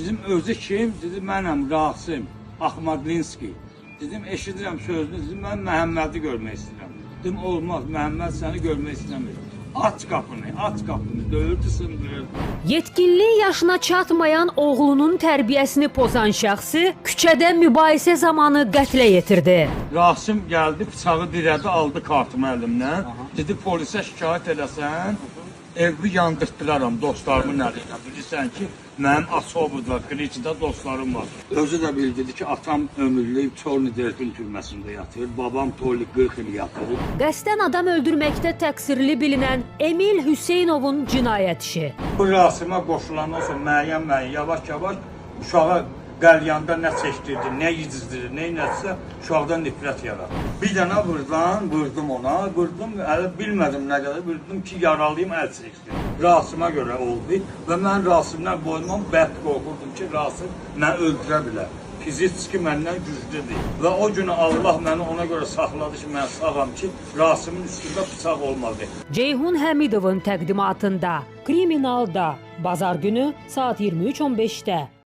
Bizim özü kim? Dedim mənəm Rasim Axmadlinski. Dedim eşidirəm sözünü, dedim mən Məhəmmədi görmək istəyirəm. Dedim olmaz, Məhəmməd səni görmək istəmir. Aç qapını, döyürdü, sındırırdı. Yetkinlik yaşına çatmayan oğlunun tərbiyəsini pozan şəxsi küçədə mübahisə zamanı qətlə yetirdi. Rasim gəldi, bıçağı dirədi, aldı kartımı əlimdən. Dedi polisə şikayət eləsən, evi yandırtdıraram dostlarımın əlinə. Bilirsən ki, mənim Asobudda, Qiliçdə dostlarım var. Özü də bildirdi ki, atam ömürlük Çorni Delfin türməsində yatır, babam Tolik 40 il yatır. Qəsdən adam öldürməkdə təqsirli bilinən Emil Hüseynovun cinayət işi. Bu Rasimə qoşulandan sonra müəyyən yavaş-yavaş uşağa qəlyanda nə çəkdirdi, nə yedizdirir, nə etsə uşaqdan nifrət yaratdı. Bir dənə vurdum ona, hələ bilmədim nə qədər, vurdum ki, yaralıyım, əl çəkdim. Rasimə görə oldu və mən Rasimdən boynuma bət qorxurdum ki, Rasim məni öldürə bilər. Fiziki məndən güclüdür və o günü Allah məni ona görə saxladı ki, mən sağam ki, Rasimin üstündə bıçaq olmadı. Ceyhun Həmidovun təqdimatında Kriminalda Bazar günü saat 23:15-də.